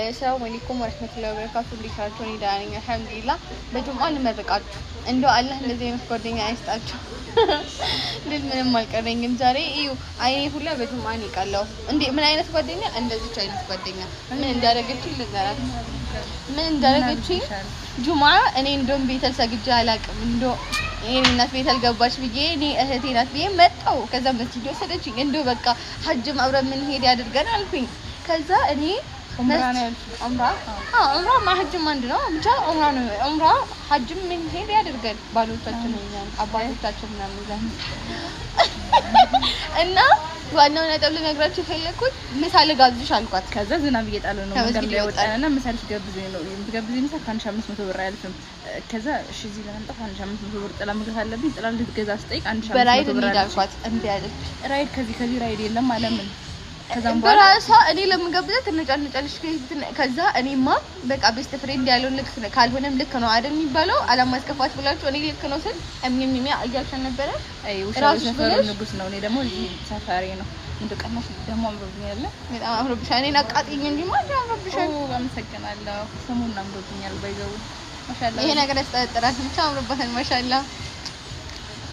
السلام عليكم ورحمة الله وبركاته. بيكاتوني داني الحمد لله. بجمعة المرقات إنه الله الذي مفقدين عيستاچو للمن مالقرين جاري ايو عيني ሁላ በجمعة ይቃለው እንዴ ምን አይነት ጓደኛ እንደዚህ አይነት ጓደኛ ምን እንዳረገችኝ ልንገራት ምን እንዳረገችኝ ጁማዓ እኔ እንደም ቤተል ሰግጄ አላቅም እንዶ እኔ እናት ቤተል ገባች ብዬ እኔ እህቴ ናት ብዬ መጣው ከዛ መስጂድ ወሰደችኝ እንዶ በቃ ሐጅም አብረን ምን ሄድ ያድርገን አልኩኝ ከዛ እኔ عمره ما حجم عندنا ብቻ عمره حجم من ሄድ ያድርገን ባሎቻችን አባቶቻችን ምናምን ዘን እና ዋናው ነጥብ ልነግራችሁ ፈለኩት ምሳሌ ጋብዝሽ አልኳት ከዛ ዝናብ እየጣለ ነው መንገድ ላይ ወጣና ምሳሌ ገብዘኝ ነው የምትገብዘኝ ምሳ 1500 ብር አያልፍም ከዛ እሺ እዚህ ለመምጣት 1500 ብር ጥላ መግዛት አለብኝ ጥላ ልትገዛ አስጠይቅ 1500 ብር አልኳት እንዴ አለች ራይድ ከዚህ ራይድ የለም አለምን ከዛም በኋላ እኔ ለምንገብዘት እንጫንጫልሽ ከዛ እኔማ በቃ ቤስት ፍሬንድ ያለው ልክ ካልሆነም ልክ ነው አይደል የሚባለው አላማስከፋት ብላችሁ እኔ ልክ ነው ስል እሚሚያ አያልከን ነበር አይ ውሻው ሰፈሩ ንጉስ ነው እኔ ደግሞ እዚህ ሰፈሬ ነው እንደቀናሽ ደግሞ አምሮብኛል በጣም አምሮብሻል እኔ አቃጥኝ እንጂ ማለት አምሮብሻል አመሰግናለሁ ሰሞኑን አምሮብኛል ባይዘው ማሻአላ ይሄ ነገር ያስጠራጥራል ብቻ አምሮበታል ማሻአላ